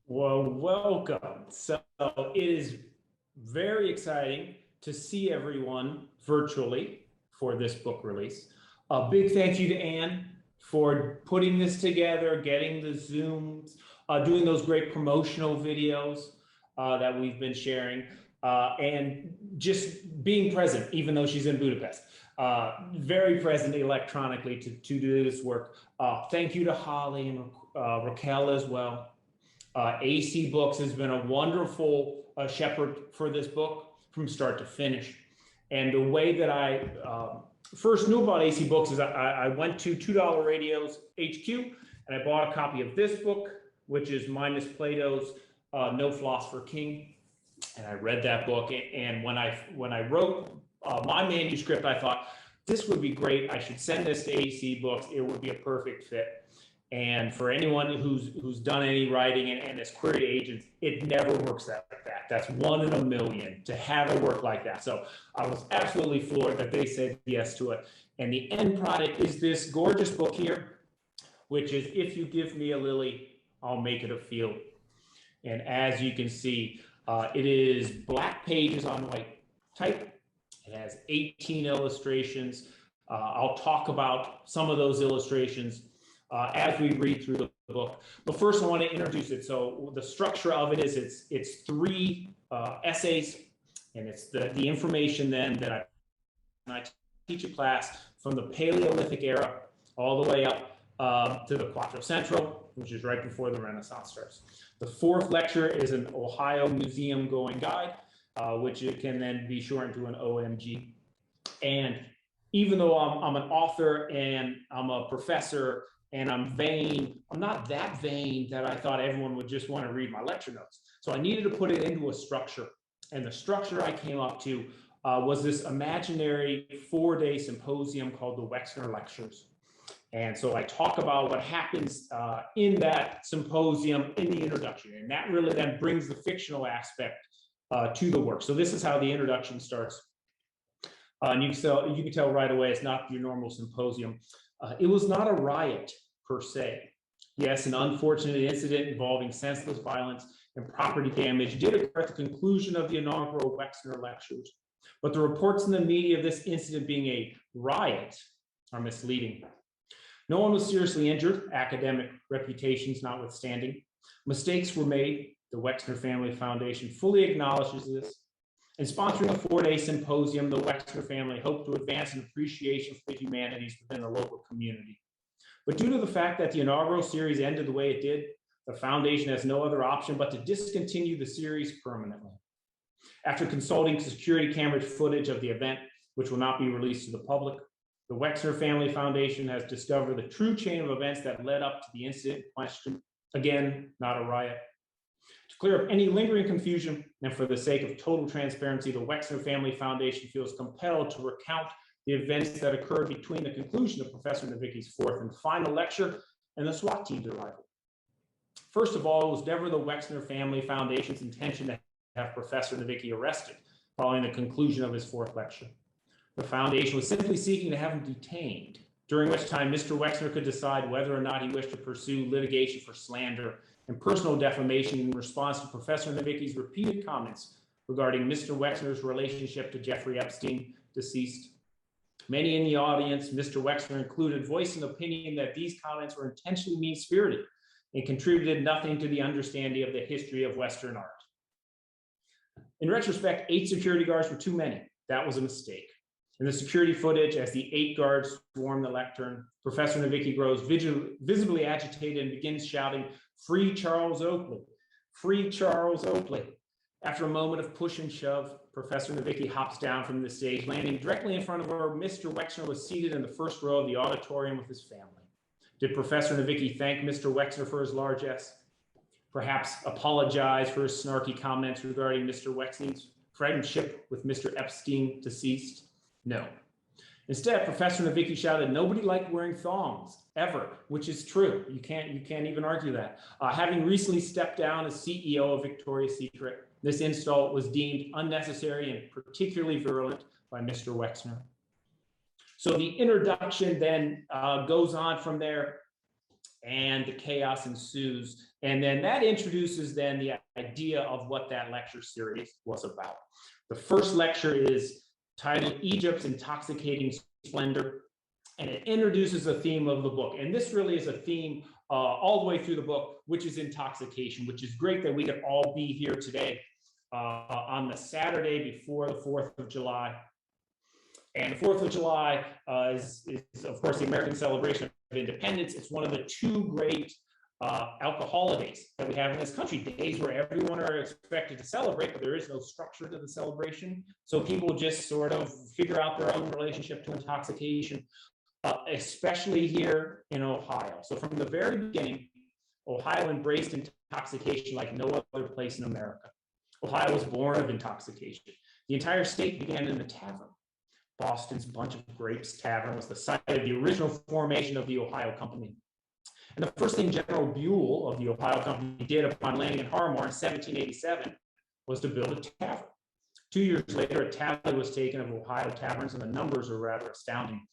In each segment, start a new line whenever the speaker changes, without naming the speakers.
Well, welcome. So it is very exciting to see everyone virtually for this book release. A big thank you to Anne for putting this together, getting the Zooms, doing those great promotional videos that we've been sharing, and just being present, even though she's in Budapest. Very present electronically to do this work. Thank you to Holly and Raquel as well. AC Books has been a wonderful shepherd for this book from start to finish. And the way that I first knew about AC Books is I went to $2 Radios HQ and I bought a copy of this book, which is Minus Plato's No Philosopher King. And I read that book. And when I wrote my manuscript, I thought this would be great. I should send this to AC Books. It would be a perfect fit. And for anyone who's done any writing and has queried agents, it never works out like that. That's 1 in a million to have it work like that. So I was absolutely floored that they said yes to it. And the end product is this gorgeous book here, which is If You Give Me a Lily, I'll Make It a Field. And as you can see, it is black pages on white type. It has 18 illustrations. I'll talk about some of those illustrations as we read through the book. But first I want to introduce it. So the structure of it is it's 3 essays, and it's the information then that I teach a class from the Paleolithic era all the way up to the Quattrocento, which is right before the Renaissance starts. The 4th lecture is an Ohio Museum going guide, which it can then be shortened to an OMG. And even though I'm an author and I'm a professor and I'm vain, I'm not that vain that I thought everyone would just want to read my lecture notes. So I needed to put it into a structure. And the structure I came up to was this imaginary 4-day symposium called the Wexner Lectures. And so I talk about what happens in that symposium in the introduction. And that really then brings the fictional aspect to the work. So this is how the introduction starts. And you can tell right away it's not your normal symposium. It was not a riot per se. Yes, an unfortunate incident involving senseless violence and property damage did occur at the conclusion of the inaugural Wexner Lectures. But the reports in the media of this incident being a riot are misleading. No one was seriously injured, academic reputations notwithstanding. Mistakes were made. The Wexner Family Foundation fully acknowledges this. In sponsoring a 4-day symposium, the Wexner family hoped to advance an appreciation for the humanities within the local community. But due to the fact that the inaugural series ended the way it did, the foundation has no other option but to discontinue the series permanently. After consulting security camera footage of the event, which will not be released to the public, the Wexner Family Foundation has discovered the true chain of events that led up to the incident in question. Again, not a riot. To clear up any lingering confusion, and for the sake of total transparency, the Wexner Family Foundation feels compelled to recount the events that occurred between the conclusion of Professor Navicky's 4th and final lecture and the SWAT team's arrival. First of all, it was never the Wexner Family Foundation's intention to have Professor Navicky arrested following the conclusion of his 4th lecture. The foundation was simply seeking to have him detained, during which time Mr. Wexner could decide whether or not he wished to pursue litigation for slander and personal defamation in response to Professor Navicky's repeated comments regarding Mr. Wexner's relationship to Jeffrey Epstein, deceased. Many in the audience, Mr. Wexner included, voiced an opinion that these comments were intentionally mean-spirited and contributed nothing to the understanding of the history of Western art. In retrospect, 8 security guards were too many. That was a mistake. In the security footage, as the 8 guards swarm the lectern, Professor Navicky grows visibly agitated and begins shouting, "Free Charles Oakley! Free Charles Oakley!" After a moment of push and shove, Professor Navicky hops down from the stage, landing directly in front of where Mr. Wexner was seated in the first row of the auditorium with his family. Did Professor Navicky thank Mr. Wexner for his largesse? Perhaps apologize for his snarky comments regarding Mr. Wexner's friendship with Mr. Epstein, deceased? No. Instead, Professor Navicky shouted, "Nobody liked wearing thongs, ever," which is true. You can't even argue that. Having recently stepped down as CEO of Victoria's Secret, this insult was deemed unnecessary and particularly virulent by Mr. Wexner. So the introduction then goes on from there. and the chaos ensues. And then that introduces then the idea of what that lecture series was about. The first lecture is titled Egypt's Intoxicating Splendor, and it introduces the theme of the book. And this really is a theme all the way through the book, which is intoxication, which is great that we could all be here today on the Saturday before the 4th of July. And the 4th of July is, of course, the American celebration of independence. It's one of the two great alcohol holidays that we have in this country, days where everyone are expected to celebrate, but there is no structure to the celebration. So people just sort of figure out their own relationship to intoxication, especially here in Ohio. So from the very beginning, Ohio embraced intoxication like no other place in America. Ohio was born of intoxication. The entire state began in a tavern. Boston's Bunch of Grapes Tavern was the site of the original formation of the Ohio Company. And the first thing General Buell of the Ohio Company did upon landing in Harmar in 1787 was to build a tavern. 2 years later, a tally was taken of Ohio taverns, and the numbers are rather astounding.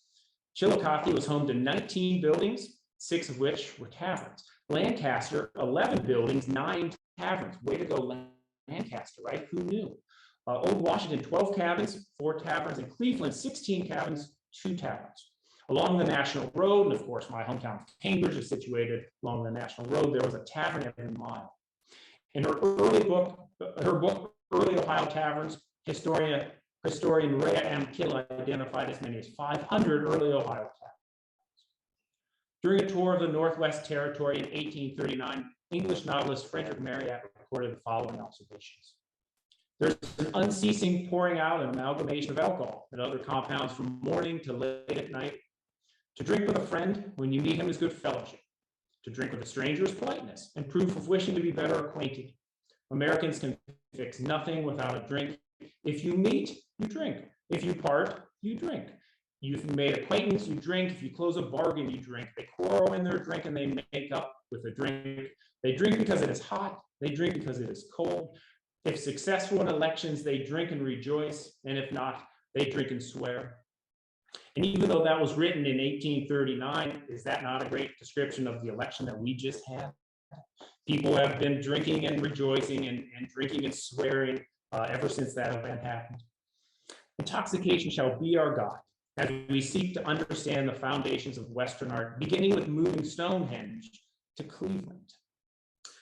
Chillicothe was home to 19 buildings, 6 of which were taverns. Lancaster, 11 buildings, 9 taverns. Way to go, Lancaster, right? Who knew? Old Washington, 12 cabins, 4 taverns. In Cleveland, 16 cabins, 2 taverns. Along the National Road, and of course, my hometown of Cambridge is situated along the National Road, there was a tavern every mile. In her book, Early Ohio Taverns, historian Rhea M. Kittle identified as many as 500 early Ohio taverns. During a tour of the Northwest Territory in 1839, English novelist Frederick Marryat recorded the following observations. There's an unceasing pouring out and amalgamation of alcohol and other compounds from morning to late at night. To drink with a friend when you meet him is good fellowship. To drink with a stranger is politeness and proof of wishing to be better acquainted. Americans can fix nothing without a drink. If you meet, you drink. If you part, you drink. You've made acquaintance, you drink. If you close a bargain, you drink. They quarrel in their drink and they make up with a drink. They drink because it is hot. They drink because it is cold. If successful in elections, they drink and rejoice. And if not, they drink and swear. And even though that was written in 1839, is that not a great description of the election that we just had? People have been drinking and rejoicing and drinking and swearing ever since that event happened. Intoxication shall be our guide as we seek to understand the foundations of Western art, beginning with moving Stonehenge to Cleveland.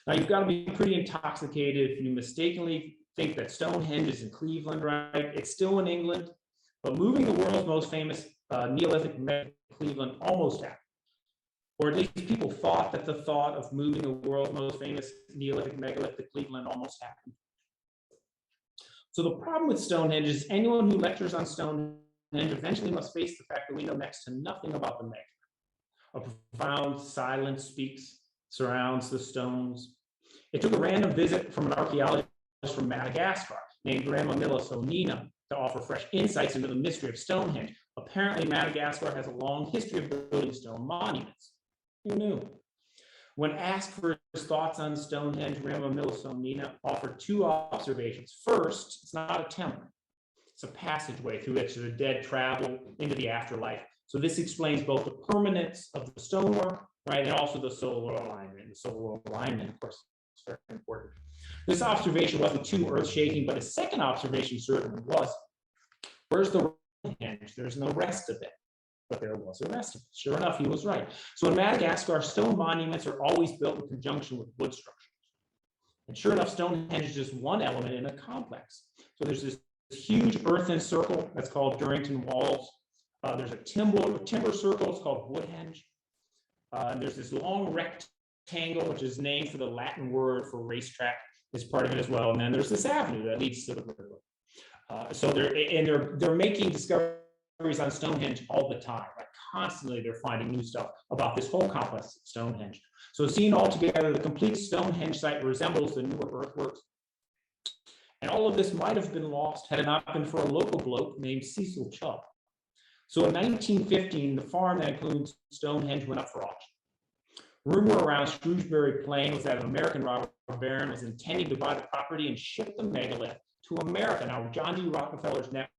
Now, you've got to be pretty intoxicated if you mistakenly think that Stonehenge is in Cleveland, right? It's still in England, but moving the world's most famous Neolithic megalithic Cleveland almost happened. Or at least people thought that the thought of moving the world's most famous Neolithic megalithic Cleveland almost happened. So the problem with Stonehenge is anyone who lectures on Stonehenge eventually must face the fact that we know next to nothing about the megalith. A profound silence surrounds the stones. It took a random visit from an archaeologist from Madagascar named Ramamila Sonina to offer fresh insights into the mystery of Stonehenge. Apparently, Madagascar has a long history of building stone monuments. Who knew? When asked for his thoughts on Stonehenge, Ramamila Sonina offered 2 observations. First, it's not a temple. It's a passageway through which the dead travel into the afterlife. So this explains both the permanence of the stonework, right, and also the solar alignment. The solar alignment, of course, is very important. This observation wasn't too earth-shaking, but his second observation certainly was. Where's the henge? There's no rest of it. But there was a rest of it. Sure enough, he was right. So in Madagascar, stone monuments are always built in conjunction with wood structures. And sure enough, Stonehenge is just one element in a complex. So there's this huge earthen circle that's called Durrington Walls. There's a timber circle, it's called Woodhenge. There's this long rectangle, which is named for the Latin word for racetrack, is part of it as well. And then there's this avenue that leads to the river. So they're making discoveries on Stonehenge all the time. Like constantly, they're finding new stuff about this whole complex of Stonehenge. So seen all together, the complete Stonehenge site resembles the newer earthworks. And all of this might have been lost had it not been for a local bloke named Cecil Chubb. So in 1915, the farm that includes Stonehenge went up for auction. Rumor around Shrewsbury Plain was that an American robber baron was intending to buy the property and ship the megalith to America. Now, John D. Rockefeller's net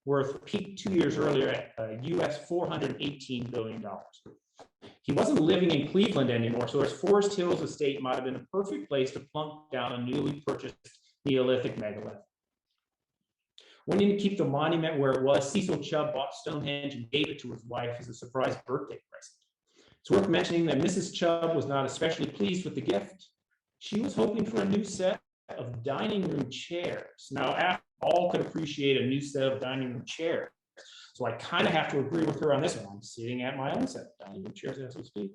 worth peaked 2 years earlier at US $418 billion. He wasn't living in Cleveland anymore, so his Forest Hills estate might have been a perfect place to plunk down a newly purchased Neolithic megalith. Wanting to keep the monument where it was, Cecil Chubb bought Stonehenge and gave it to his wife as a surprise birthday present. It's worth mentioning that Mrs. Chubb was not especially pleased with the gift. She was hoping for a new set of dining room chairs. Now, after all could appreciate a new set of dining room chairs, so I kind of have to agree with her on this one. I'm sitting at my own set of dining room chairs as we speak.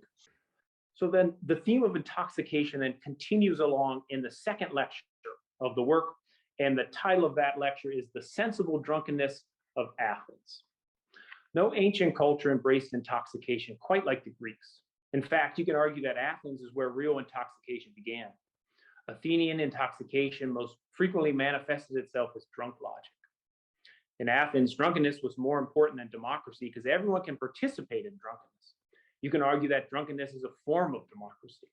So then the theme of intoxication then continues along in the second lecture of the work, and the title of that lecture is The Sensible Drunkenness of Athens. No ancient culture embraced intoxication quite like the Greeks. In fact, you can argue that Athens is where real intoxication began. Athenian intoxication most frequently manifested itself as drunk logic. In Athens, drunkenness was more important than democracy because everyone can participate in drunkenness. You can argue that drunkenness is a form of democracy.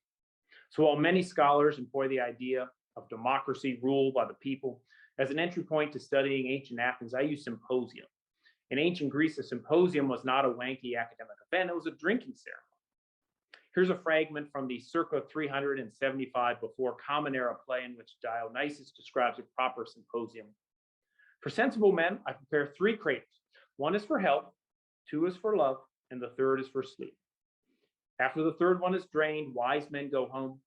So while many scholars employ the idea of democracy ruled by the people as an entry point to studying ancient Athens, I use symposium. In ancient Greece, a symposium was not a wanky academic event, it was a drinking ceremony. Here's a fragment from the circa 375 before Common Era play in which Dionysius describes a proper symposium. For sensible men, I prepare 3 craters. 1 is for health, 2 is for love, and the 3rd is for sleep. After the 3rd one is drained, wise men go home.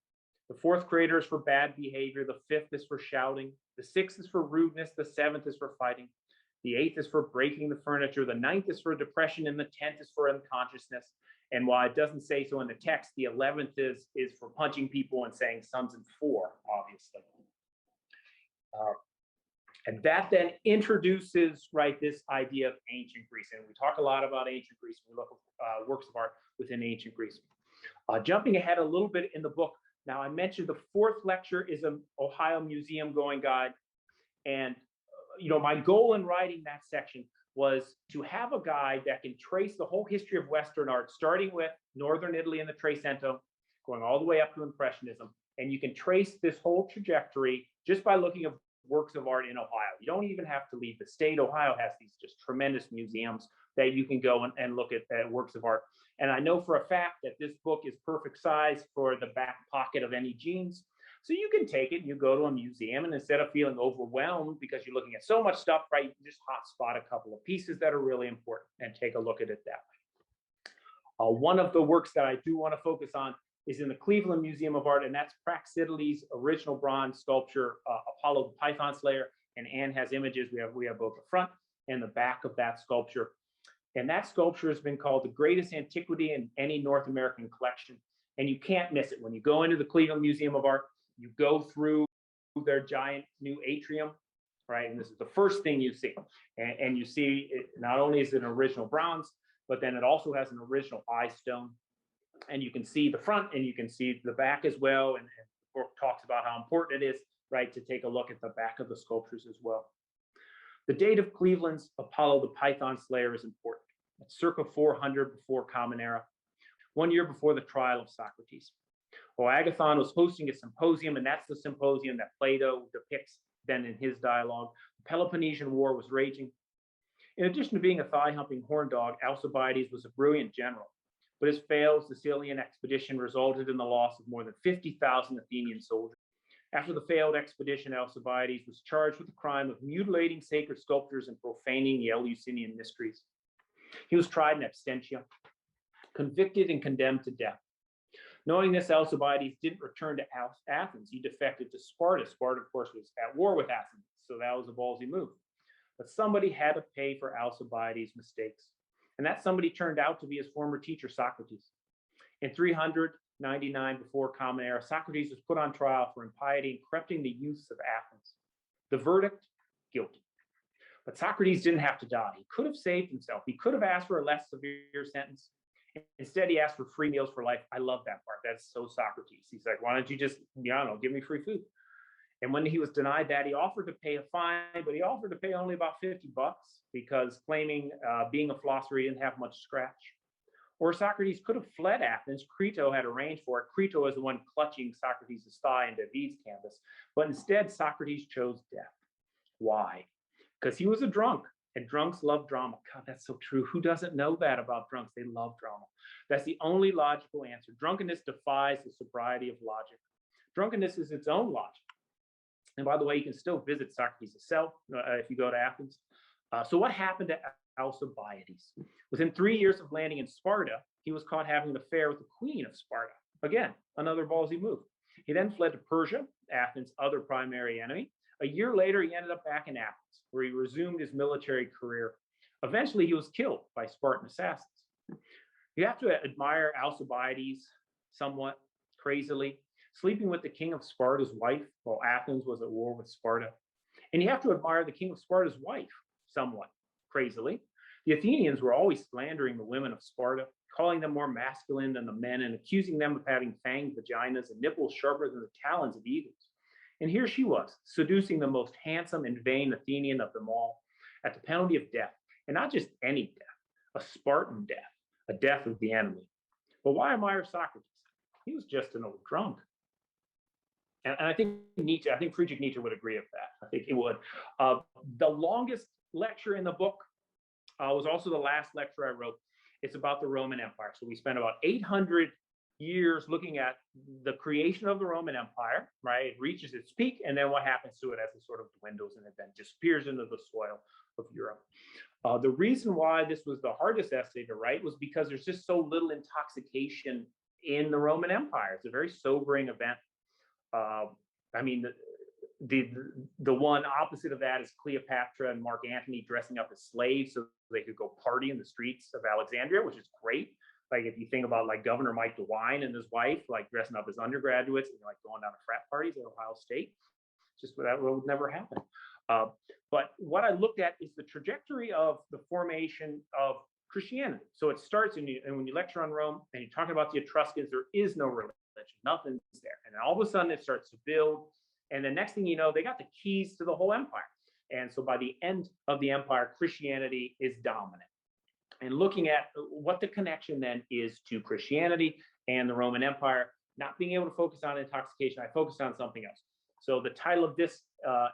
The 4th crater is for bad behavior, the 5th is for shouting, the 6th is for rudeness, the 7th is for fighting, the 8th is for breaking the furniture, the 9th is for depression, and the 10th is for unconsciousness. And while it doesn't say so in the text, the 11th is for punching people and saying sons and 4, obviously. And that then introduces, this idea of ancient Greece. And we talk a lot about ancient Greece. We look at works of art within ancient Greece. Jumping ahead a little bit in the book, now I mentioned the 4th lecture is an Ohio museum going guide. And my goal in writing that section was to have a guide that can trace the whole history of Western art, starting with Northern Italy and the Trecento, going all the way up to Impressionism. And you can trace this whole trajectory just by looking at works of art in Ohio. You don't even have to leave the state. Ohio has these just tremendous museums that you can go and look at works of art. And I know for a fact that this book is perfect size for the back pocket of any jeans. So you can take it and you go to a museum, and instead of feeling overwhelmed because you're looking at so much stuff, you can just hotspot a couple of pieces that are really important and take a look at it that way. One of the works that I do want to focus on is in the Cleveland Museum of Art, and that's Praxiteles' original bronze sculpture, Apollo the Python Slayer. And Anne has images. We have both the front and the back of that sculpture. And that sculpture has been called the greatest antiquity in any North American collection. And you can't miss it. When you go into the Cleveland Museum of Art, you go through their giant new atrium, and this is the first thing you see. And you see, it, not only is it an original bronze, but then it also has an original eye stone. And you can see the front and you can see the back as well. And the book talks about how important it is, to take a look at the back of the sculptures as well. The date of Cleveland's Apollo the Python Slayer is important. It's circa 400 before Common Era, 1 year before the trial of Socrates. Well, Agathon was hosting a symposium, and that's the symposium that Plato depicts then in his dialogue. The Peloponnesian War was raging. In addition to being a thigh-humping horn dog, Alcibiades was a brilliant general. But his failed Sicilian expedition resulted in the loss of more than 50,000 Athenian soldiers. After the failed expedition, Alcibiades was charged with the crime of mutilating sacred sculptures and profaning the Eleusinian mysteries. He was tried in absentia, convicted and condemned to death. Knowing this, Alcibiades didn't return to Athens. He defected to Sparta. Sparta, of course, was at war with Athens, so that was a ballsy move. But somebody had to pay for Alcibiades' mistakes. And that somebody turned out to be his former teacher, Socrates. In 399 before Common Era, Socrates was put on trial for impiety and corrupting the youths of Athens. The verdict, guilty. But Socrates didn't have to die. He could have saved himself. He could have asked for a less severe sentence. Instead, he asked for free meals for life. I love that part. That's so Socrates. He's like, why don't you just, give me free food? And when he was denied that, he offered to pay a fine, but he offered to pay only about $50 because claiming being a philosopher, he didn't have much scratch. Or Socrates could have fled Athens. Crito had arranged for it. Crito was the one clutching Socrates' thigh in David's canvas. But instead, Socrates chose death. Why? Because he was a drunk. And drunks love drama. God, that's so true. Who doesn't know that about drunks? They love drama. That's the only logical answer. Drunkenness defies the sobriety of logic. Drunkenness is its own logic. And by the way, you can still visit Socrates' cell if you go to Athens. So what happened to Alcibiades? Within 3 years of landing in Sparta, he was caught having an affair with the queen of Sparta. Again, another ballsy move. He then fled to Persia, Athens' other primary enemy. A year later, he ended up back in Athens, where he resumed his military career. Eventually, he was killed by Spartan assassins. You have to admire Alcibiades somewhat crazily, sleeping with the king of Sparta's wife while Athens was at war with Sparta. And you have to admire the king of Sparta's wife somewhat crazily. The Athenians were always slandering the women of Sparta, calling them more masculine than the men and accusing them of having fanged vaginas and nipples sharper than the talons of eagles. And here she was, seducing the most handsome and vain Athenian of them all at the penalty of death. And not just any death, a Spartan death, a death of the enemy. But why admire Socrates? He was just an old drunk. And I think Friedrich Nietzsche would agree with that. I think he would. The longest lecture in the book was also the last lecture I wrote. It's about the Roman Empire. So we spent about 800 years looking at the creation of the Roman Empire, right? It reaches its peak, and then what happens to it as it sort of dwindles and it then disappears into the soil of Europe. The reason why this was the hardest essay to write was because there's just so little intoxication in the Roman Empire. It's a very sobering event. I mean, the one opposite of that is Cleopatra and Mark Antony dressing up as slaves so they could go party in the streets of Alexandria, which is great. Like if you think about like Governor Mike DeWine and his wife, like dressing up as undergraduates and like going down to frat parties at Ohio State, just that would never happen. But what I looked at is the trajectory of the formation of Christianity. So it starts, and when you lecture on Rome and you're talking about the Etruscans, there is no religion, nothing's there. And then all of a sudden it starts to build. And the next thing you know, they got the keys to the whole empire. And so by the end of the empire, Christianity is dominant. And looking at what the connection then is to Christianity and the Roman Empire, not being able to focus on intoxication, I focused on something else. So the title of this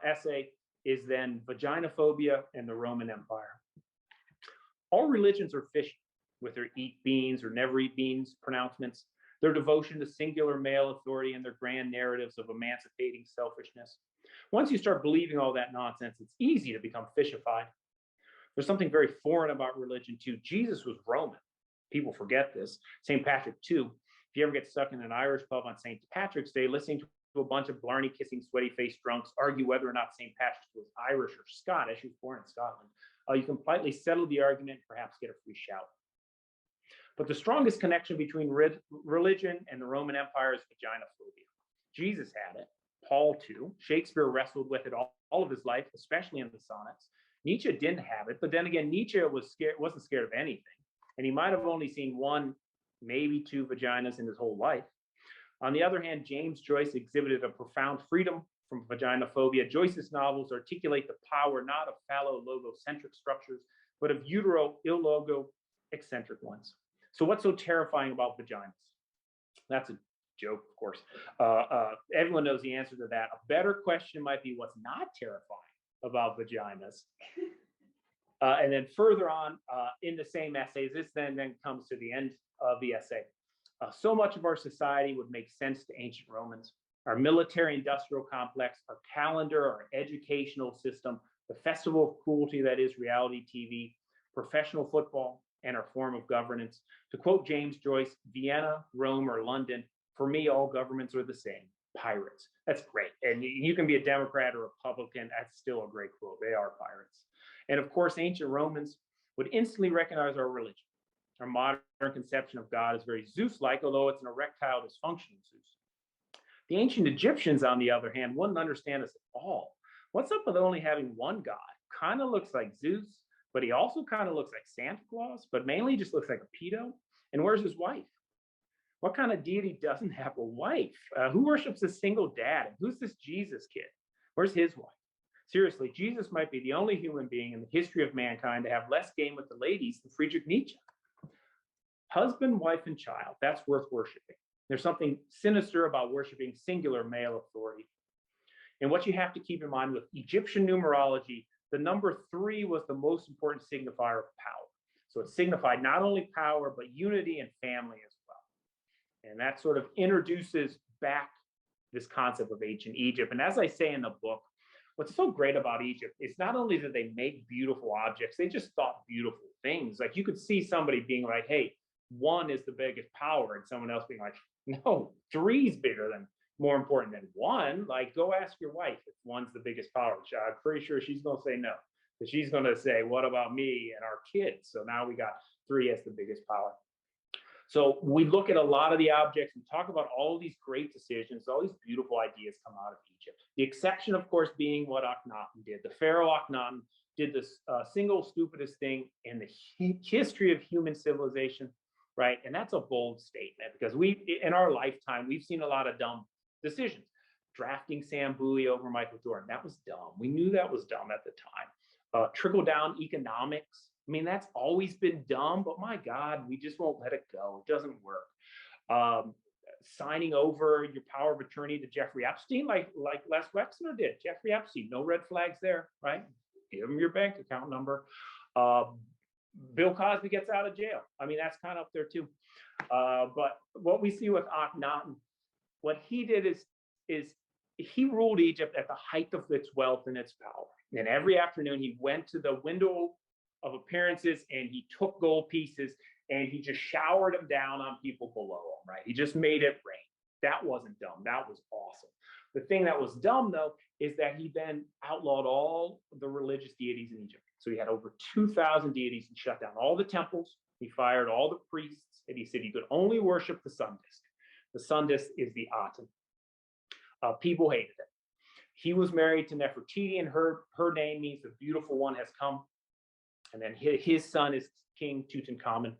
essay is then Vaginaphobia and the Roman Empire. All religions are fishy with their eat beans or never eat beans pronouncements, their devotion to singular male authority, and their grand narratives of emancipating selfishness. Once you start believing all that nonsense, it's easy to become fishified. There's something very foreign about religion too. Jesus was Roman. People forget this. St. Patrick too. If you ever get stuck in an Irish pub on St. Patrick's Day, listening to a bunch of blarney-kissing, sweaty-faced drunks argue whether or not St. Patrick was Irish or Scottish, he was born in Scotland, you can politely settle the argument, perhaps get a free shout. But the strongest connection between religion and the Roman Empire is vaginaphobia. Jesus had it, Paul too. Shakespeare wrestled with it all of his life, especially in the sonnets. Nietzsche didn't have it, but then again, Nietzsche wasn't scared of anything. And he might have only seen one, maybe two vaginas in his whole life. On the other hand, James Joyce exhibited a profound freedom from vaginophobia. Joyce's novels articulate the power not of phallo-logocentric structures, but of utero-illogo-eccentric ones. So what's so terrifying about vaginas? That's a joke, of course. Everyone knows the answer to that. A better question might be what's not terrifying about vaginas. And then further on in the same essays, this then comes to the end of the essay. So much of our society would make sense to ancient Romans. Our military-industrial complex, our calendar, our educational system, the festival of cruelty that is reality TV, professional football, and our form of governance. To quote James Joyce, Vienna, Rome, or London, for me, all governments are the same. Pirates. That's great. And you can be a Democrat or Republican. That's still a great quote. They are pirates. And of course, ancient Romans would instantly recognize our religion. Our modern conception of God is very Zeus-like, although it's an erectile dysfunctional Zeus. The ancient Egyptians, on the other hand, wouldn't understand us at all. What's up with only having one God? Kind of looks like Zeus, but he also kind of looks like Santa Claus, but mainly just looks like a pedo. And where's his wife? What kind of deity doesn't have a wife? Who worships a single dad? Who's this Jesus kid? Where's his wife? Seriously, Jesus might be the only human being in the history of mankind to have less game with the ladies than Friedrich Nietzsche. Husband, wife, and child, that's worth worshiping. There's something sinister about worshiping singular male authority. And what you have to keep in mind with Egyptian numerology, the number 3 was the most important signifier of power. So it signified not only power, but unity and family as well. And that sort of introduces back this concept of ancient Egypt. And as I say in the book, what's so great about Egypt is not only did they make beautiful objects, they just thought beautiful things. Like you could see somebody being like, hey, 1 is the biggest power, and someone else being like, no, 3 is bigger than, more important than 1. Like, go ask your wife if 1's the biggest power. I'm pretty sure she's going to say no. But she's going to say, what about me and our kids? So now we got 3 as the biggest power. So we look at a lot of the objects and talk about all these great decisions, all these beautiful ideas come out of Egypt. The exception, of course, being what Akhenaten did. The pharaoh Akhenaten did the single stupidest thing in the history of human civilization, right? And that's a bold statement because in our lifetime, we've seen a lot of dumb decisions. Drafting Sam Bowie over Michael Jordan, that was dumb. We knew that was dumb at the time. Trickle-down economics, I mean, that's always been dumb, but my God, we just won't let it go. It doesn't work. Signing over your power of attorney to Jeffrey Epstein, like Les Wexner did. Jeffrey Epstein, no red flags there, right? Give him your bank account number. Bill Cosby gets out of jail. I mean, that's kind of up there too. But what we see with Akhenaten, what he did is he ruled Egypt at the height of its wealth and its power. And every afternoon he went to the window of appearances and he took gold pieces and he just showered them down on people below him, right? He just made it rain. That wasn't dumb. That was awesome. The thing that was dumb, though, is that he then outlawed all the religious deities in Egypt. So he had over 2,000 deities and shut down all the temples. He fired all the priests and he said you could only worship the sun disk. The sun disk is the Aten. People hated it. He was married to Nefertiti, and her name means the beautiful one has come. And then his son is King Tutankhamun.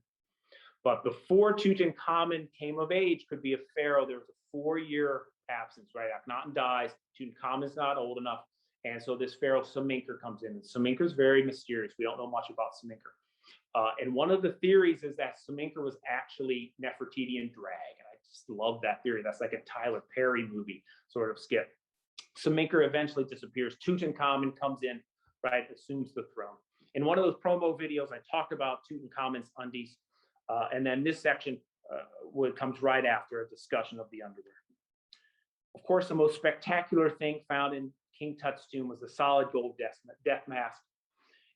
But before Tutankhamun came of age, could be a pharaoh, there was a 4-year absence, right? Akhenaten dies, Tutankhamun's not old enough. And so this pharaoh Semenkhkare comes in. And Semenkhkare is very mysterious. We don't know much about Semenkhkare. And one of the theories is that Semenkhkare was actually Nefertiti in drag. And I just love that theory. That's like a Tyler Perry movie sort of skit. Semenkhkare eventually disappears. Tutankhamun comes in, right, assumes the throne. In one of those promo videos, I talked about Tutankhamun's undies. And then this section comes right after a discussion of the underwear. Of course, the most spectacular thing found in King Tut's tomb was the solid gold death mask.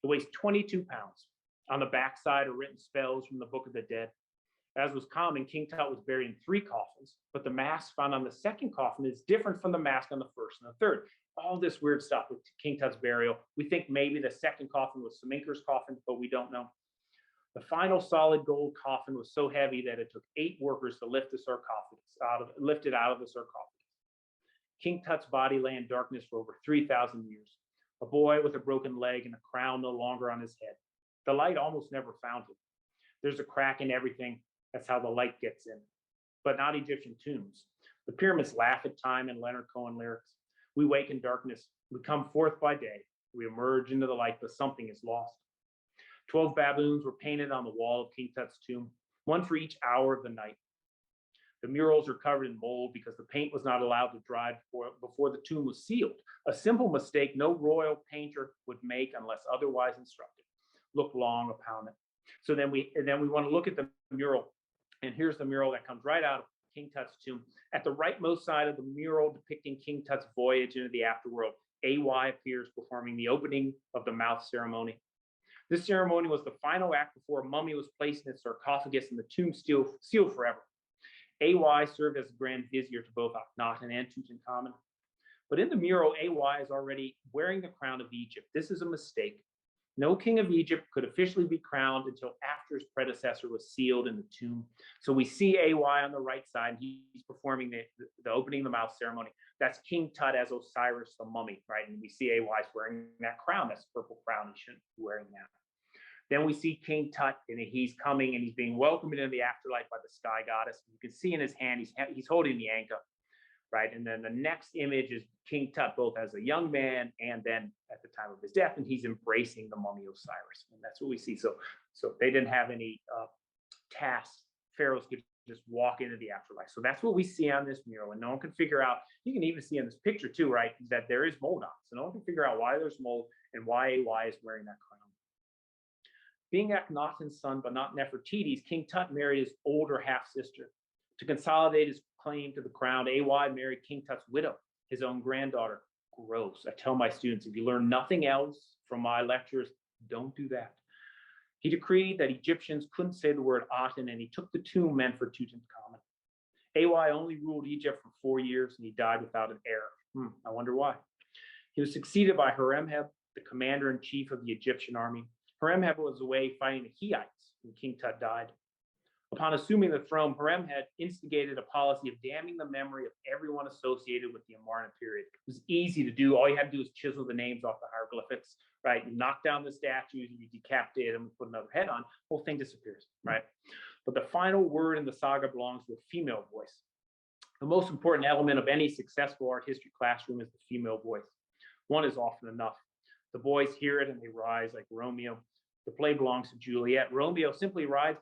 It weighs 22 pounds. On the backside are written spells from the Book of the Dead. As was common, King Tut was buried in 3 coffins, but the mask found on the second coffin is different from the mask on the first and the third. All this weird stuff with King Tut's burial. We think maybe the second coffin was Semenkhkare's coffin, but we don't know. The final solid gold coffin was so heavy that it took 8 workers to lift the sarcophagus lift it out of the sarcophagus. King Tut's body lay in darkness for over 3,000 years. A boy with a broken leg and a crown no longer on his head. The light almost never found him. There's a crack in everything. That's how the light gets in. But not Egyptian tombs. The pyramids laugh at time in Leonard Cohen lyrics. We wake in darkness. We come forth by day. We emerge into the light, but something is lost. 12 baboons were painted on the wall of King Tut's tomb, one for each hour of the night. The murals are covered in mold because the paint was not allowed to dry before the tomb was sealed. A simple mistake no royal painter would make unless otherwise instructed. Look long upon it. So then we want to look at the mural. And here's the mural that comes right out of King Tut's tomb. At the rightmost side of the mural depicting King Tut's voyage into the afterworld, AY appears performing the opening of the mouth ceremony. This ceremony was the final act before a mummy was placed in its sarcophagus and the tomb sealed forever. AY served as grand vizier to both Akhenaten and Tutankhamun. But in the mural, AY is already wearing the crown of Egypt. This is a mistake. No king of Egypt could officially be crowned until after his predecessor was sealed in the tomb. So we see AY on the right side. He's performing the opening of the mouth ceremony. That's King Tut as Osiris, the mummy, right? And we see AY's wearing that crown. That's a purple crown. He shouldn't be wearing that. Then we see King Tut, and he's coming, and he's being welcomed into the afterlife by the sky goddess. You can see in his hand, he's holding the anka, right? And then the next image is King Tut, both as a young man and then at the time of his death, and he's embracing the mummy Osiris. And that's what we see. So they didn't have any tasks. Pharaohs could just walk into the afterlife. So that's what we see on this mural, and no one can figure out. You can even see in this picture too, right, that there is mold on it. So no one can figure out why there's mold and why AY is wearing that crown. Being Akhenaten's son, but not Nefertiti's, King Tut married his older half-sister. To consolidate his claim to the crown, AY married King Tut's widow, his own granddaughter. Gross. I tell my students, if you learn nothing else from my lectures, don't do that. He decreed that Egyptians couldn't say the word Aten, and he took the tomb meant for Tutankhamun. AY only ruled Egypt for 4 years, and he died without an heir. I wonder why. He was succeeded by Horemheb, the commander-in-chief of the Egyptian army. Horemheb was away fighting the Hittites when King Tut died. Upon assuming the throne, Horemheb instigated a policy of damning the memory of everyone associated with the Amarna period. It was easy to do. All you had to do was chisel the names off the hieroglyphics, right? You knock down the statues, you decapitate them, put another head on, whole thing disappears, right? But the final word in the saga belongs to a female voice. The most important element of any successful art history classroom is the female voice. One is often enough. The boys hear it and they rise like Romeo. The play belongs to Juliet. Romeo simply rides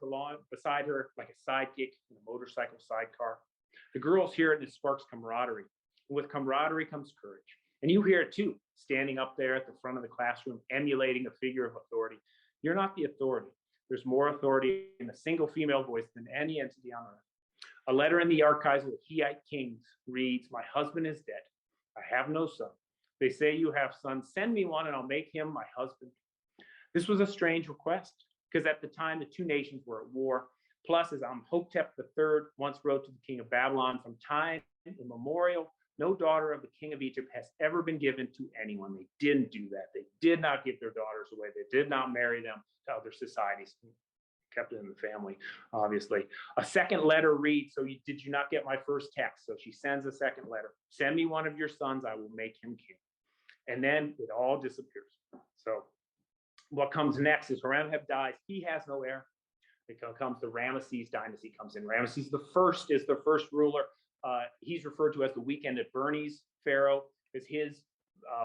beside her like a sidekick in a motorcycle sidecar. The girls hear it and it sparks camaraderie. And with camaraderie comes courage. And you hear it too, standing up there at the front of the classroom, emulating a figure of authority. You're not the authority. There's more authority in a single female voice than any entity on earth. A letter in the archives of the Hittite kings reads, "My husband is dead. I have no son. They say you have sons. Send me one and I'll make him my husband." This was a strange request because at the time, the two nations were at war. Plus, as Amhotep III once wrote to the king of Babylon, from time immemorial, no daughter of the king of Egypt has ever been given to anyone. They didn't do that. They did not give their daughters away. They did not marry them to other societies. Kept it in the family, obviously. A second letter reads, did you not get my first text? So she sends a second letter. Send me one of your sons. I will make him king. And then it all disappears. So what comes next is Horemheb dies. He has no heir. It comes the Ramesses dynasty comes in. Ramesses I is the first ruler. He's referred to as the Weekend at Bernie's pharaoh, because his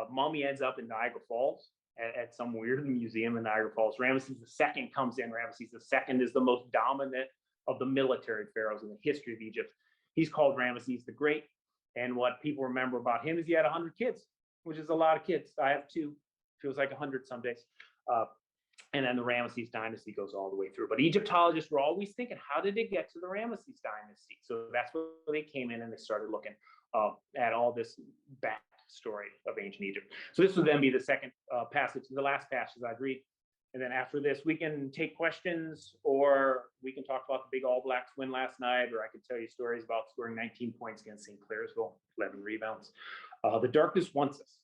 mummy ends up in Niagara Falls at some weird museum in Niagara Falls. Ramesses II comes in. Ramesses II is the most dominant of the military pharaohs in the history of Egypt. He's called Ramesses the Great. And what people remember about him is he had 100 kids, which is a lot of kids. I have 2. Feels like 100 some days. And then the Ramesses dynasty goes all the way through. But Egyptologists were always thinking, how did it get to the Ramesses dynasty? So that's where they came in and they started looking at all this backstory of ancient Egypt. So this would then be the second passage, the last passage I'd read. And then after this, we can take questions, or we can talk about the big All Blacks win last night, or I can tell you stories about scoring 19 points against St. Clairsville, 11 rebounds. The darkness wants us,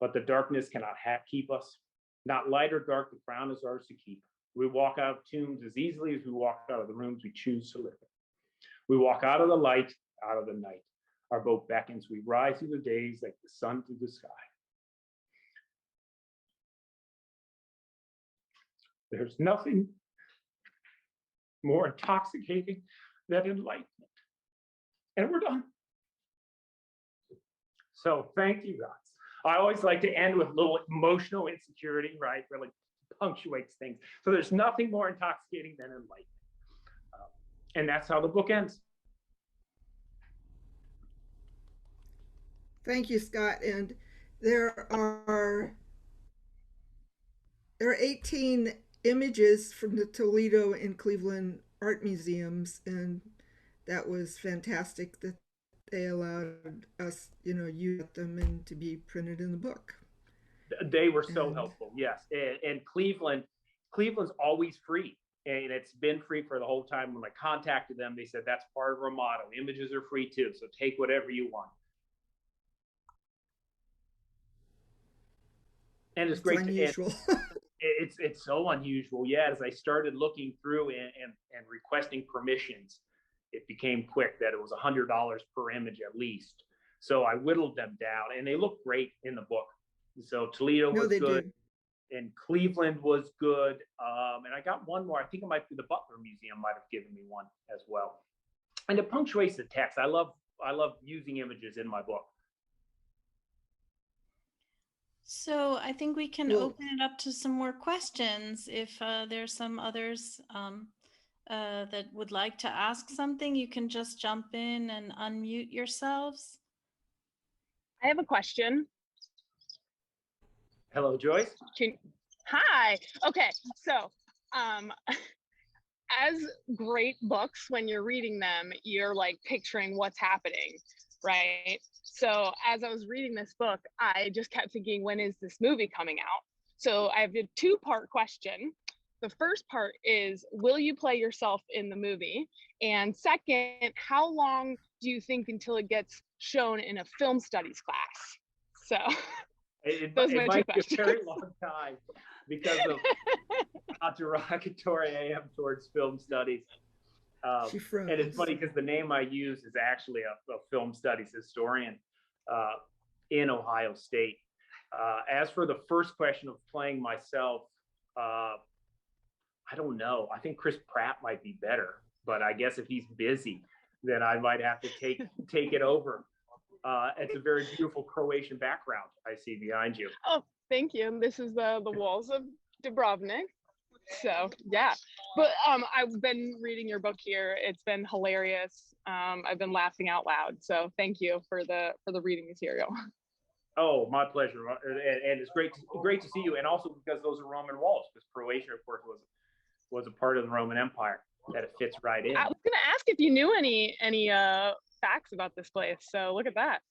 but the darkness cannot keep us. Not light or dark, the crown is ours to keep. We walk out of tombs as easily as we walk out of the rooms we choose to live in. We walk out of the light, out of the night. Our boat beckons. We rise through the days like the sun through the sky. There's nothing more intoxicating than enlightenment. And we're done. So thank you, guys. I always like to end with a little emotional insecurity, right? Really punctuates things. So there's nothing more intoxicating than enlightenment. And that's how the book ends.
Thank you, Scott. And there are 18 images from the Toledo and Cleveland art museums, and that was fantastic that they allowed us, use them and to be printed in the book.
They were so helpful, yes. And Cleveland's always free, and it's been free for the whole time. When I contacted them, they said that's part of our motto. Images are free too, so take whatever you want. And it's great.
Unusual.
It's so unusual. Yeah, as I started looking through and requesting permissions, it became quick that it was $100 per image at least. So I whittled them down, and they look great in the book. So Toledo was good, and Cleveland was good. And I got one more. I think it might be the Butler Museum might have given me one as well. And it punctuates the text. I love using images in my book.
So I think we can open it up to some more questions if there's some others that would like to ask something, you can just jump in and unmute yourselves.
I have a question.
Hello, Joyce.
Hi. Okay, so as great books, when you're reading them, you're like picturing what's happening, right? So as I was reading this book, I just kept thinking, when is this movie coming out? So I have a two-part question. The first part is, will you play yourself in the movie? And second, how long do you think until it gets shown in a film studies class? So
It
those are my two
might be a
questions.
very long time because of how derogatory I am towards film studies.
She froze.
And it's funny because the name I use is actually a film studies historian in Ohio State. As for the first question of playing myself, I don't know. I think Chris Pratt might be better, but I guess if he's busy, then I might have to take it over. It's a very beautiful Croatian background I see behind you.
Oh, thank you. And this is the walls of Dubrovnik. So yeah, but I've been reading your book here. It's been hilarious. I've been laughing out loud. So thank you for the reading material.
Oh, my pleasure. And it's great to see you. And also because those are Roman walls, because Croatia, of course, was a part of the Roman Empire, that it fits right in.
I was going to ask if you knew any facts about this place. So look at that.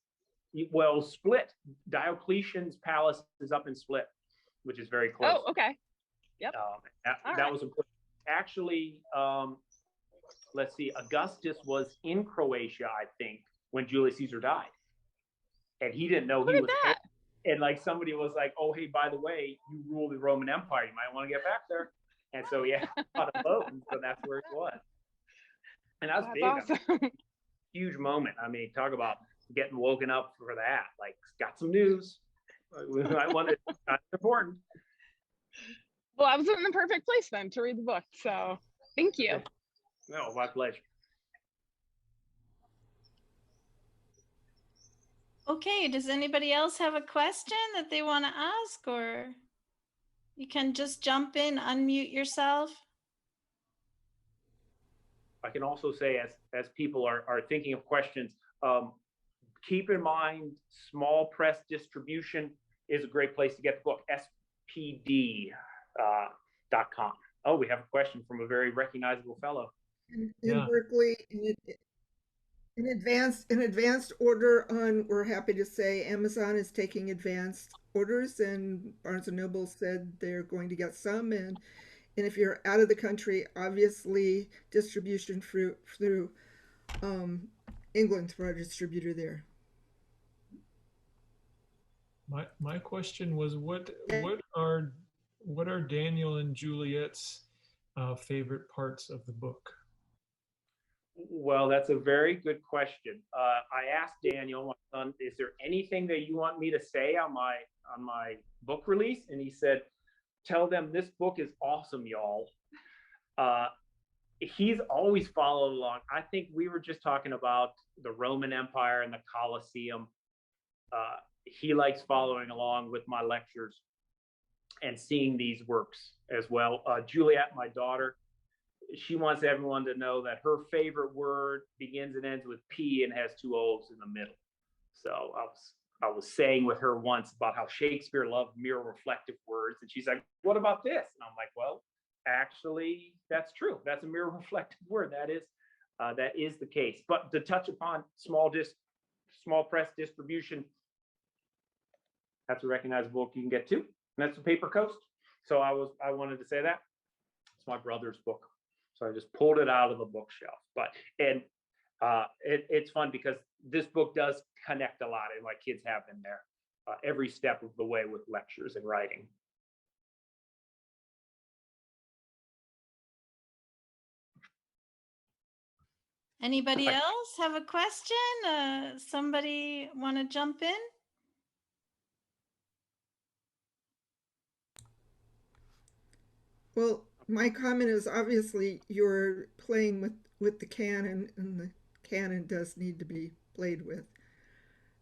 Well, Split. Diocletian's palace is up in Split, which is very close.
Oh, okay. Yep.
That was important. Actually, let's see, Augustus was in Croatia, I think, when Julius Caesar died. And he didn't know he was there. And like somebody was like, oh, hey, by the way, you rule the Roman Empire. You might want to get back there. And so, yeah, on a boat. And so that's where it was. And that was big.
Awesome.
Huge moment. I mean, talk about getting woken up for that. Like, got some news. I wanted, that's important.
Well, I was in the perfect place then to read the book. So thank you.
No, my pleasure.
Okay, does anybody else have a question that they want to ask, or you can just jump in, unmute yourself?
I can also say, as people are thinking of questions, keep in mind small press distribution is a great place to get the book, spd.com. Oh, we have a question from a very recognizable fellow.
In Berkeley, in advanced order on, we're happy to say Amazon is taking advanced orders, and Barnes & Noble said they're going to get some, and if you're out of the country, obviously distribution through England for our distributor there.
My question was, what are Daniel and Juliet's favorite parts of the book?
Well, that's a very good question. I asked Daniel, my son, is there anything that you want me to say on my book release? And he said, tell them this book is awesome, y'all. He's always followed along. I think we were just talking about the Roman Empire and the Colosseum. He likes following along with my lectures and seeing these works as well. Juliet, my daughter, she wants everyone to know that her favorite word begins and ends with P and has two O's in the middle. So I was saying with her once about how Shakespeare loved mirror reflective words. And she's like, what about this? And I'm like, well, actually, that's true. That's a mirror reflective word. That is the case. But to touch upon small press distribution, that's a recognizable book you can get too. And that's the Paper Coast. So I wanted to say that. It's my brother's book. So I just pulled it out of the bookshelf. It's fun because this book does connect a lot, and my kids have been there every step of the way with lectures and writing.
Anybody else have a question? Somebody want to jump in?
Well, my comment is obviously you're playing with the canon, and the canon does need to be played with.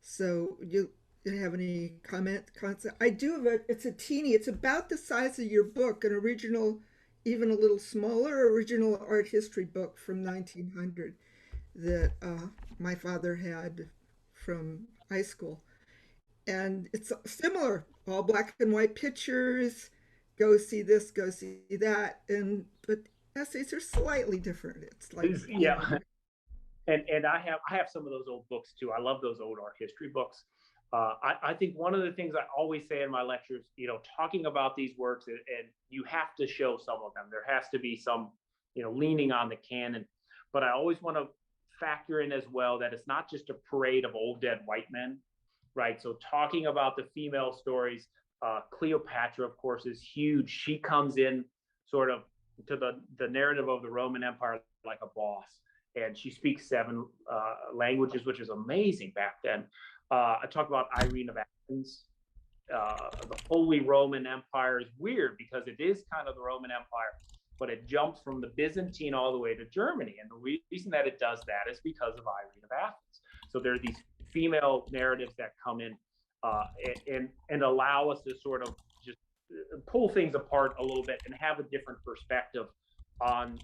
So you have any concept? I do have it's about the size of your book, an original even a little smaller original art history book from 1900 that my father had from high school. And it's similar, all black and white pictures, go see this, go see that. But essays are slightly different. It's like,
yeah. And I have some of those old books too. I love those old art history books. I think one of the things I always say in my lectures, talking about these works, and you have to show some of them. There has to be some, leaning on the canon. But I always want to factor in as well that it's not just a parade of old dead white men, right? So talking about the female stories, Cleopatra, of course, is huge. She comes in sort of to the narrative of the Roman Empire like a boss. And she speaks 7 languages, which is amazing back then. I talk about Irene of Athens. The Holy Roman Empire is weird because it is kind of the Roman Empire, but it jumps from the Byzantine all the way to Germany. And the reason that it does that is because of Irene of Athens. So there are these female narratives that come in and allow us to sort of just pull things apart a little bit and have a different perspective on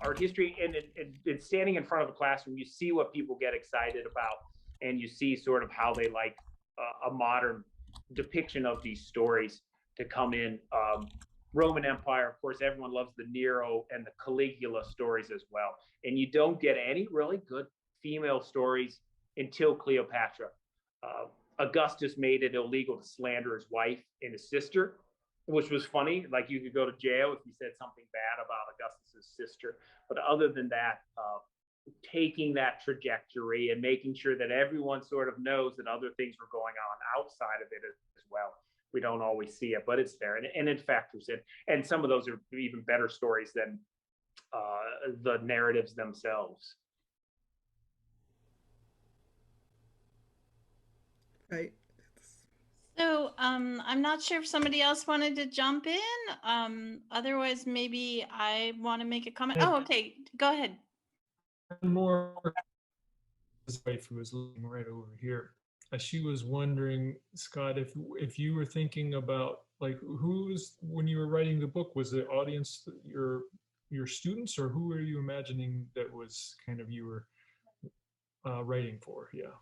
art history. And standing in front of a classroom, you see what people get excited about, and you see sort of how they like a modern depiction of these stories to come in. Roman Empire, of course, everyone loves the Nero and the Caligula stories as well. And you don't get any really good female stories until Cleopatra. Augustus made it illegal to slander his wife and his sister, which was funny. Like, you could go to jail if you said something bad about Augustus's sister. But other than that, taking that trajectory and making sure that everyone sort of knows that other things were going on outside of it as well. We don't always see it, but it's there, and it factors in. And some of those are even better stories than the narratives themselves.
right.
So I'm not sure if somebody else wanted to jump in. Otherwise, maybe I want to make a comment. Oh, okay. Go ahead.
One more. His wife, who was looking right over here, she was wondering, Scott, if you were thinking about, like, who's, when you were writing the book, was the audience your students, or who are you imagining that was kind of you were writing for? Yeah.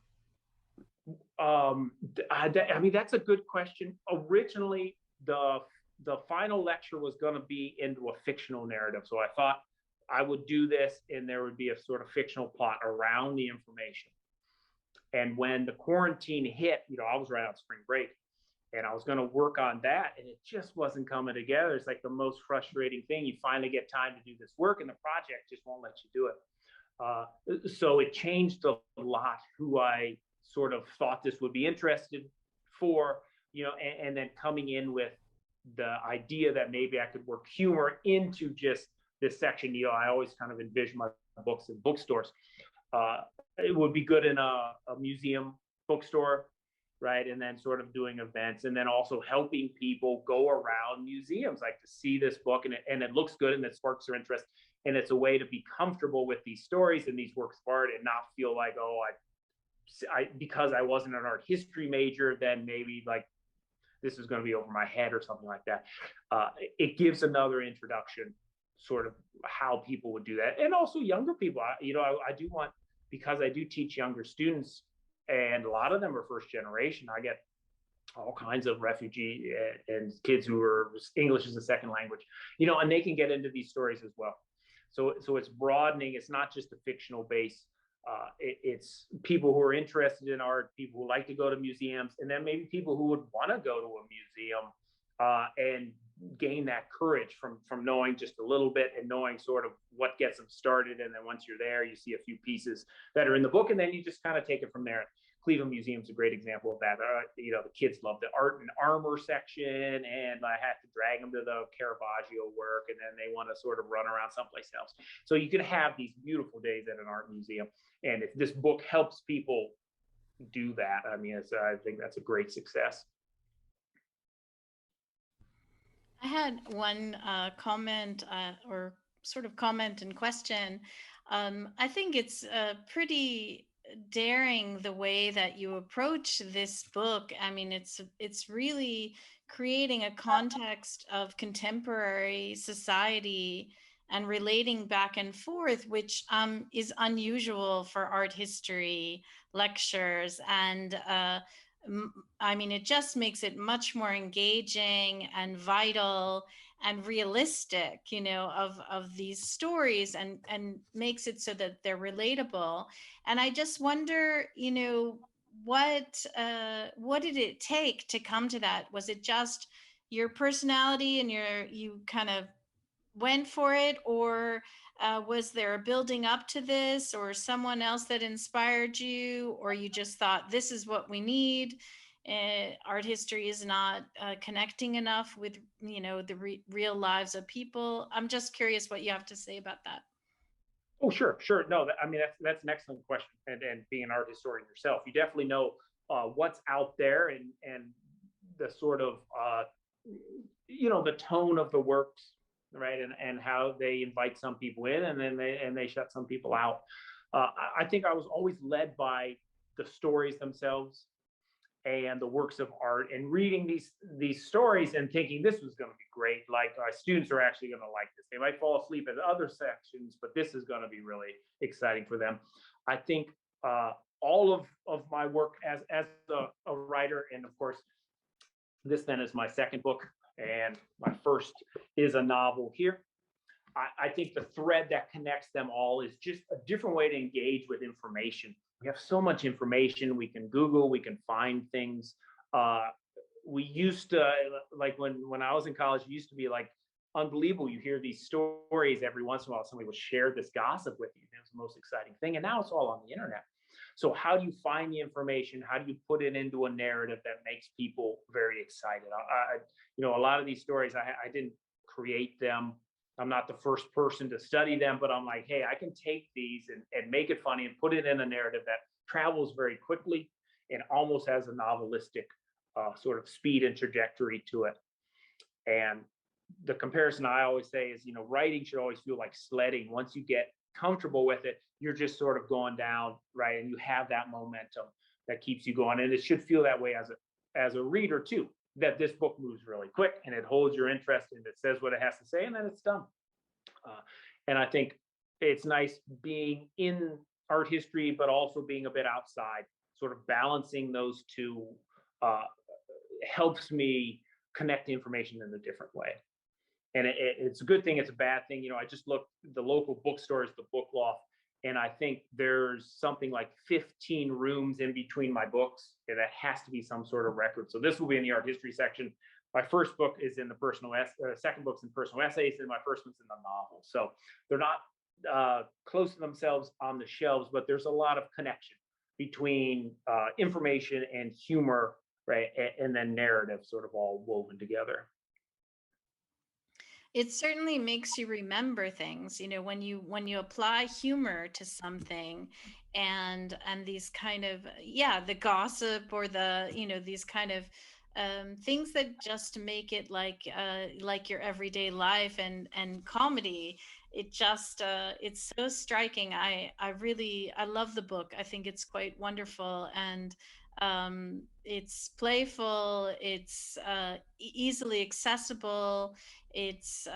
I mean, that's a good question. Originally, the final lecture was going to be into a fictional narrative. So I thought I would do this and there would be a sort of fictional plot around the information. And when the quarantine hit, I was right on spring break and I was going to work on that, and it just wasn't coming together. It's like the most frustrating thing. You finally get time to do this work and the project just won't let you do it. So it changed a lot who I sort of thought this would be interested for, and then coming in with the idea that maybe I could work humor into just this section. I always kind of envision my books in bookstores. It would be good in a museum bookstore, right? And then sort of doing events, and then also helping people go around museums, like to see this book and it looks good and it sparks their interest. And it's a way to be comfortable with these stories and these works of art and not feel like, oh, because I wasn't an art history major, then maybe like this is going to be over my head or something like that. It gives another introduction, sort of how people would do that. And also younger people, I do want, because I do teach younger students and a lot of them are first generation, I get all kinds of refugee and kids who are English as a second language, and they can get into these stories as well. So it's broadening. It's not just a fictional base. It's people who are interested in art, people who like to go to museums, and then maybe people who would want to go to a museum and gain that courage from knowing just a little bit and knowing sort of what gets them started. And then once you're there, you see a few pieces that are in the book, and then you just kind of take it from there. Cleveland Museum is a great example of that. The kids love the art and armor section, and I had to drag them to the Caravaggio work, and then they want to sort of run around someplace else. So you can have these beautiful days at an art museum. And if this book helps people do that, I mean, I think that's a great success.
I had one comment or sort of comment and question. I think it's pretty daring the way that you approach this book. I mean, it's really creating a context of contemporary society and relating back and forth, which is unusual for art history lectures. And I mean, it just makes it much more engaging and vital and realistic, you know, of these stories, and makes it so that they're relatable. And I just wonder, you know, what did it take to come to that? Was it just your personality and you kind of went for it, or was there a building up to this, or someone else that inspired you, or you just thought this is what we need? Art history is not connecting enough with, you know, the real lives of people. I'm just curious what you have to say about that.
Oh, sure, sure. No, I mean, that's an excellent question. And being an art historian yourself, you definitely know what's out there, and the sort of you know, the tone of the works, right, and how they invite some people in, and then they shut some people out. I think I was always led by the stories themselves and the works of art, and reading these stories and thinking this was going to be great. Like, our students are actually going to like this. They might fall asleep at other sections, but this is going to be really exciting for them. I think all of my work as a writer, and of course, this then is my second book, and my first is a novel here. I think the thread that connects them all is just a different way to engage with information. We have so much information. We can Google, we can find things. We used to, like when I was in college, it used to be like unbelievable. You hear these stories every once in a while. Somebody will share this gossip with you. It was the most exciting thing. And now it's all on the internet. So how do you find the information? How do you put it into a narrative that makes people very excited? You know, a lot of these stories, I didn't create them. I'm not the first person to study them, but I'm like, hey, I can take these and make it funny and put it in a narrative that travels very quickly and almost has a novelistic sort of speed and trajectory to it. And the comparison I always say is, you know, writing should always feel like sledding. Once you get comfortable with it, you're just sort of going down, right? And you have that momentum that keeps you going. And it should feel that way as a reader too, that this book moves really quick and it holds your interest and it says what it has to say, and then it's done. And I think it's nice being in art history, but also being a bit outside, sort of balancing those two helps me connect the information in a different way. And it's a good thing, it's a bad thing. You know, I just looked, the local bookstores, the book loft, and I think there's something like 15 rooms in between my books. And that has to be some sort of record. So this will be in the art history section. My first book is in the second book's in personal essays, and my first one's in the novel. So they're not close to themselves on the shelves, but there's a lot of connection between information and humor, right? And then narrative sort of all woven together.
It certainly makes you remember things, you know, when you apply humor to something, and these kind of, yeah, the gossip, or the, you know, these kind of things that just make it like your everyday life, and comedy. It just it's so striking. I love the book. I think it's quite wonderful, and it's playful, it's easily accessible, it's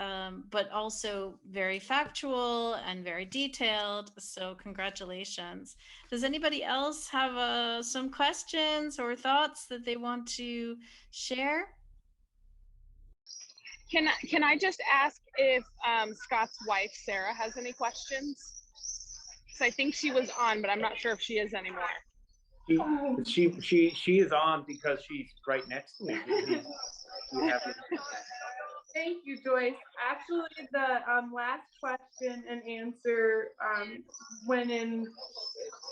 but also very factual and very detailed. So congratulations. Does anybody else have some questions or thoughts that they want to share?
Can I just ask if Scott's wife Sarah has any questions? Because I think she was on, but I'm not sure if she is anymore.
She is on because she's right next to me.
Thank you, Joyce. Actually, the last question and answer went in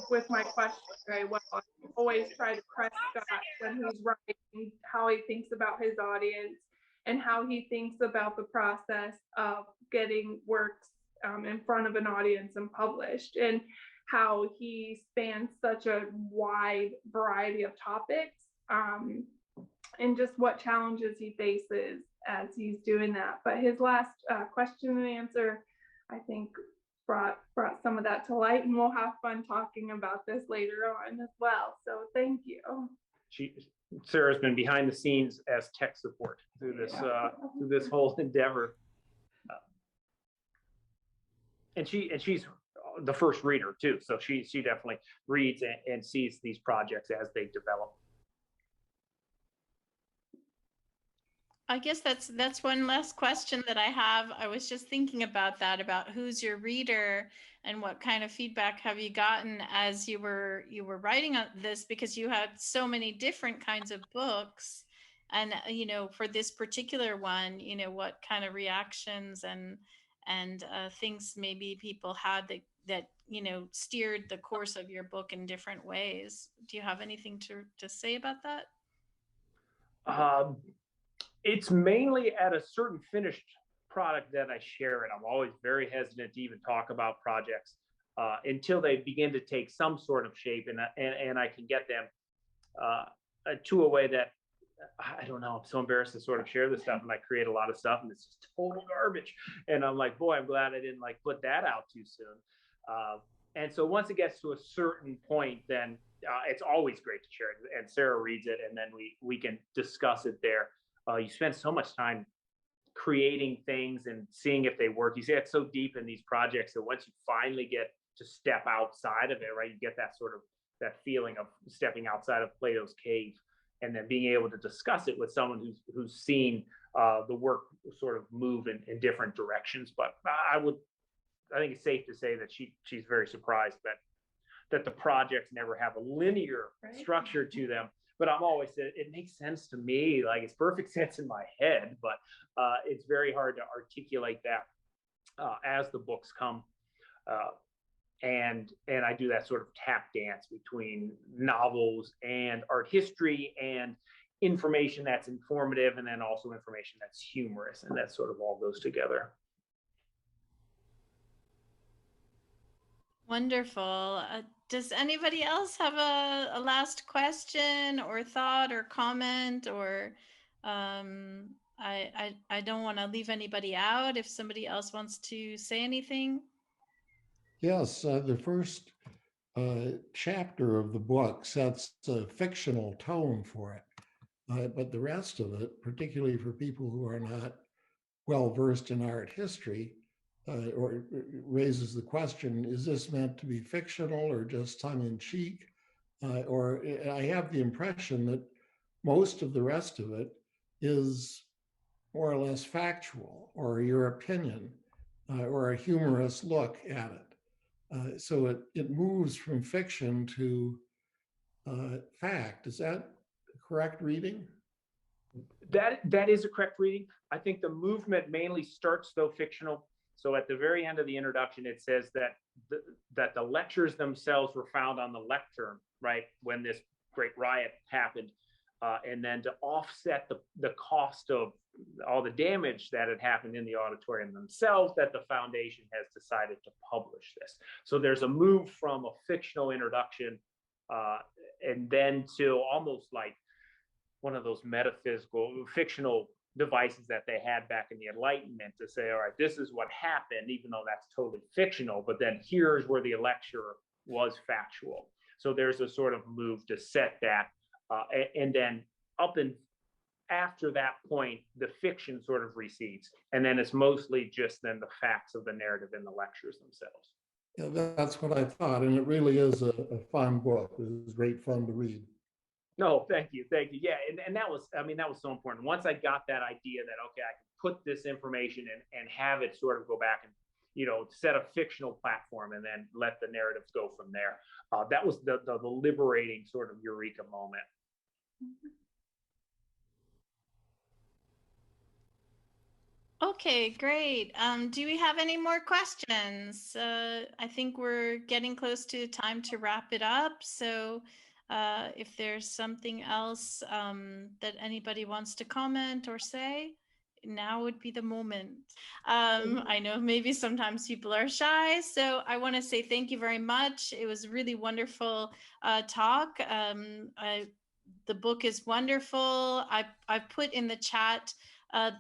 with my question very well. I always try to press Scott when he's writing how he thinks about his audience and how he thinks about the process of getting works in front of an audience and published, and how he spans such a wide variety of topics, and just what challenges he faces as he's doing that. But his last question and answer, I think, brought some of that to light, and we'll have fun talking about this later on as well. So thank you.
Sarah's been behind the scenes as tech support through this whole endeavor. And she's the first reader too, so she definitely reads and sees these projects as they develop.
I guess that's one last question that I have. I was just thinking about that, about who's your reader and what kind of feedback have you gotten as you were writing on this, because you had so many different kinds of books, and for this particular one, what kind of reactions and things maybe people had that steered the course of your book in different ways. Do you have anything to say about that?
It's mainly at a certain finished product that I share it. I'm always very hesitant to even talk about projects until they begin to take some sort of shape, and I can get them to a way that, I don't know, I'm so embarrassed to sort of share this stuff, and I create a lot of stuff and it's just total garbage. And I'm like, boy, I'm glad I didn't put that out too soon. And so once it gets to a certain point, then it's always great to share it. And Sarah reads it, and then we can discuss it there. You spend so much time creating things and seeing if they work. You see, it's so deep in these projects that once you finally get to step outside of it, right, you get that feeling of stepping outside of Plato's cave, and then being able to discuss it with someone who's seen the work sort of move in different directions. But I think it's safe to say that she's very surprised that the projects never have a linear structure to them. But I'm always saying it makes sense to me, it's perfect sense in my head, but it's very hard to articulate that as the books come. And I do that sort of tap dance between novels and art history and information that's informative, and then also information that's humorous, and that sort of all goes together.
Wonderful. Does anybody else have a last question or thought or comment, or I don't want to leave anybody out if somebody else wants to say anything?
Yes, the first chapter of the book sets a fictional tone for it, but the rest of it, particularly for people who are not well versed in art history, or raises the question, is this meant to be fictional or just tongue-in-cheek? Or I have the impression that most of the rest of it is more or less factual, or your opinion, or a humorous look at it. So it moves from fiction to fact. Is that a correct reading?
That is a correct reading. I think the movement mainly starts, though, fictional. So at the very end of the introduction, it says that the lectures themselves were found on the lectern, right, when this great riot happened. And then to offset the cost of all the damage that had happened in the auditorium themselves, that the foundation has decided to publish this. So there's a move from a fictional introduction and then to almost like one of those metaphysical, fictional devices that they had back in the Enlightenment to say, all right, this is what happened, even though that's totally fictional, but then here's where the lecture was factual. So there's a sort of move to set that, and then up and after that point, the fiction sort of recedes, and then it's mostly just then the facts of the narrative in the lectures themselves.
Yeah, that's what I thought, and it really is a fun book. It was great fun to read.
No, thank you. Yeah, and that was so important. Once I got that idea that, okay, I can put this information in and have it sort of go back and, set a fictional platform and then let the narratives go from there. That was the liberating sort of eureka moment.
Okay, great. Do we have any more questions? I think we're getting close to time to wrap it up. So if there's something else that anybody wants to comment or say, now would be the moment. I know maybe sometimes people are shy, so I want to say thank you very much. It was really wonderful talk. The book is wonderful. I put in the chat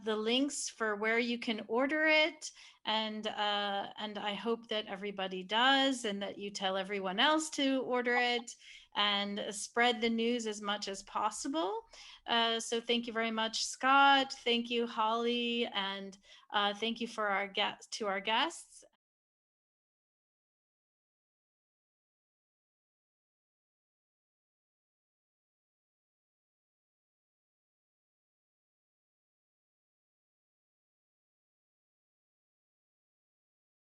the links for where you can order it, and I hope that everybody does, and that you tell everyone else to order it. and spread the news as much as possible. So thank you very much, Scott. Thank you, Holly, and thank you to our guests.